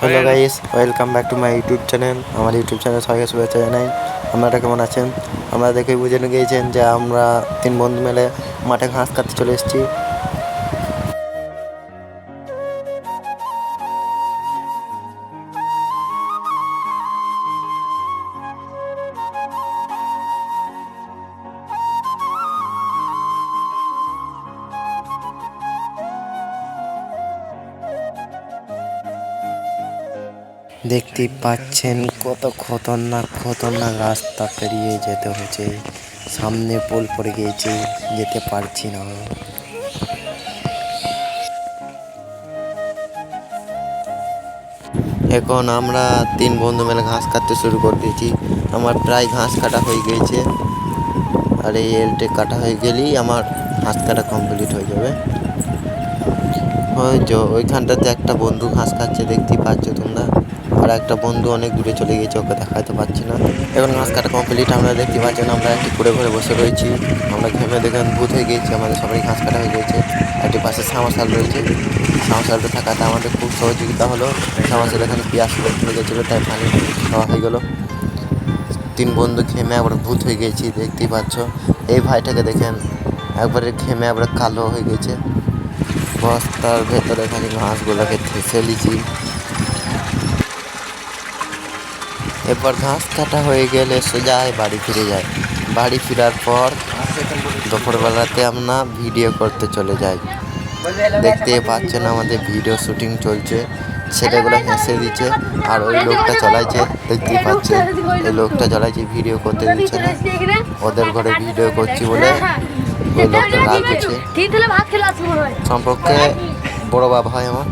Hello guys, welcome back to my YouTube channel. আমার YouTube channel সবাইকে শুভেচ্ছা জানাই। আপনারা কেমন আছেন? আমরা দেখে বুঝে গিয়েছেন যে আমরা 3 বন্ধু মিলে মাঠে ঘাস কাটতে চলে এসেছি। দেখতে পাচ্ছেন কত খতরনাক রাস্তা পেরিয়ে যেতে হচ্ছে। সামনে পোল পড়ে গিয়েছে, যেতে পারছি না। এখন আমরা 3 বন্ধু মিলে ঘাস কাটতে শুরু করে দিয়েছি। আমার প্রায় ঘাস কাটা হয়ে গিয়েছে, আর এই এলটে কাটা হয়ে গেলেই আমার ঘাস কাটা কমপ্লিট হয়ে যাবে। ওইখানটাতে একটা বন্ধু ঘাস খাচ্ছে, দেখতেই পাচ্ছ তোমরা। আর একটা বন্ধু অনেক দূরে চলে গিয়েছে, ওকে দেখাতে পাচ্ছি না। এখন ঘাস কাটা কমপ্লিট, আমরা দেখতে পাচ্ছেন আমরা একটি করে ঘরে বসে রয়েছি। আমরা ঘেমে দেখেন ভূত হয়ে গিয়েছি, আমাদের সবাই ঘাস কাটা হয়ে গিয়েছে। একটি পাশে সামাশাল রয়েছে, সামাশালটা থাকাতে আমাদের খুব সহযোগিতা হলো। সামাশাল এখানে পিয়াস পড়ে গেছিলো, তাই পানি খাওয়া হয়ে গেলো। 3 বন্ধু ঘেমে একবার ভূত হয়ে গেছি, দেখতেই পাচ্ছ। এই ভাইটাকে দেখেন একবারে ঘেমে একবারে কালো হয়ে গেছে। বস্তার ভেতরে খালি ঘাসগুলোকে ঠেসে লিছি। এরপর ঘাস কাটা হয়ে গেলে সোজাই বাড়ি ফিরে যায়। বাড়ি ফেরার পর দুপুরবেলাতে আমরা ভিডিও করতে চলে যাই। দেখতে পাচ্ছেন আমাদের ভিডিও শুটিং চলছে, ছেলেগুলো হেসে দিচ্ছে। আর ওই লোকটা চলাইছে, দেখতেই পাচ্ছেন এই লোকটা চলাইছে, ভিডিও করতে দিচ্ছে না। ওদের ঘরে ভিডিও করছি বলে ওই লোকটা রাগ হচ্ছে। সম্পর্কে বড় বাবা হয় আমার।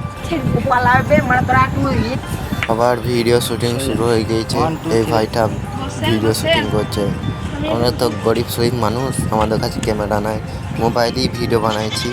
আবার ভিডিও শুটিং শুরু হয়ে গিয়েছে। এই ভাইটা ভিডিও শুটিং করছে। আমরা তো গরিব শহীদ মানুষ, আমাদের কাছে ক্যামেরা নাই, মোবাইলেই ভিডিও বানাইছি।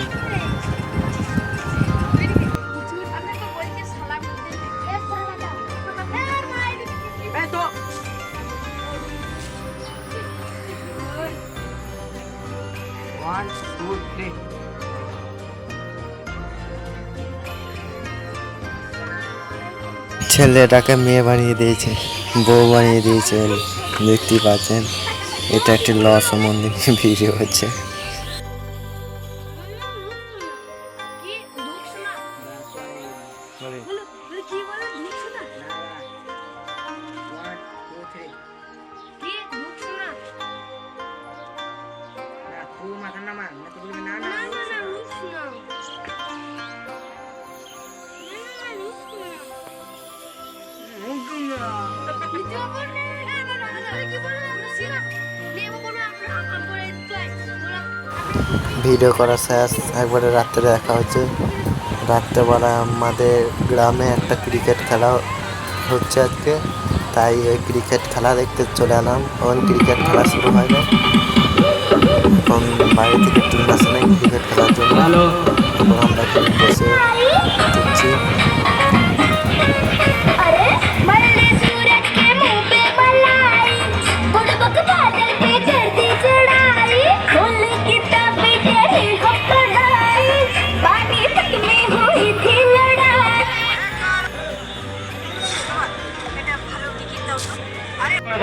ছেলেটাকে মেয়ে বানিয়ে দিয়েছে, বউ বানিয়ে দিয়েছে, দেখতেই পাচ্ছেন। এটা একটি লস সম্বন্ধে ভিডিও হচ্ছে। ভিডিও করা শেষ, একবারে রাত্রে দেখা হচ্ছে। রাত্রেবেলা আমাদের গ্রামে একটা ক্রিকেট খেলা হচ্ছে আজকে, তাই ওই ক্রিকেট খেলা দেখতে চলে এলাম। এখন ক্রিকেট খেলা শুরু হয় না, এখন বাইরে থেকে টিম আসে নাই ক্রিকেট খেলার জন্য। এখন আমরা বসে দেখছি।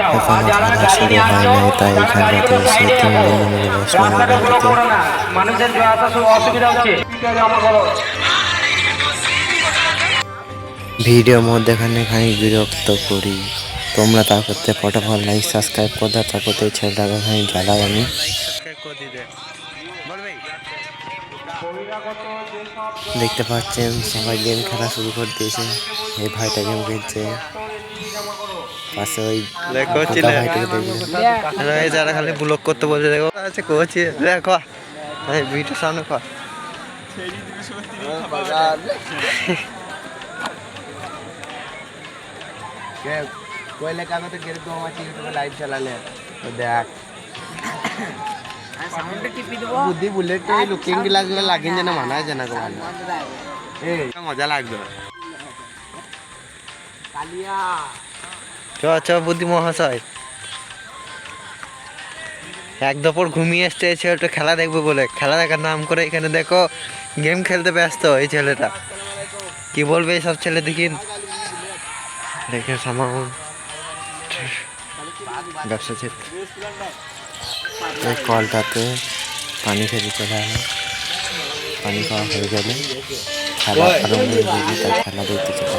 এখনো খেলা শুরু হয় নাই, তাই এখানটাতে এসে 3 বন্ধু মিলে বসলাম। ভিডিওর মধ্যে এখানে বিরক্ত করি, তোমরা তা করতে ফটাফট লাইক সাবস্ক্রাইব করতে, তা করতে ছেলেটাকে এখানে জ্বালাই আমি। দেখতে পাচ্ছেন সবাই গেম খেলা শুরু করে দিয়েছে। এই ভাইটা গেম খেলছে, পাশে ওই ভাইটাকে দেখবে যারা খালি ব্লক করতে বলছে। দেখো আছে কোচি, দেখো ভিডিও সামনে কর। কইলে কাগজ তো গেরে তো আমার ইউটিউবে লাইভ চালালে দেখ সাউন্ডে টিপি দেব। বুদ্ধি বুলেট তো লুকিং গ্লাস গুলো লাগিন যেন মানায় যেন গো ভালো। এই মজা লাগবে কালিয়া। চ বুদ্ধি মহাশয়, এক দুপুর ঘুমিয়ে এসছে এই ছেলেটা খেলা দেখবে বলে। খেলা দেখার নাম করে এখানে দেখো গেম খেলতে ব্যস্ত এই ছেলেটা। কি বলবে এইসব ছেলে দেখিন। দেখে সামাউন্ড ব্যবসা ক্ষেত্র এই কলটাতে পানি খেতে চলে এলাম। পানি খাওয়া হয়ে গেলে খেলা আরম্ভ হয়ে যাবে, তাই খেলা দেখতে চলে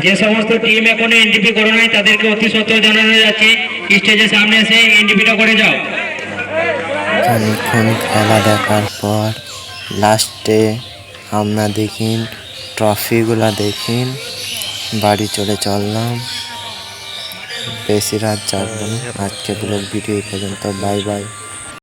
যে সমস্ত টিম এখনো এনডিপি করে নাই তাদেরকে অতি সত্ত্বর জানানো যাচ্ছে স্টেজের সামনে এসে এনডিপিটা করে যাও। খানিকক্ষণ খেলা দেখার পর লাস্টে আমরা দেখিন ট্রফিগুলা দেখিন বাড়ি চললাম। বেশি রাত জাগবো না, আজকে ব্লগ ভিডিও পর্যন্ত। Bye bye.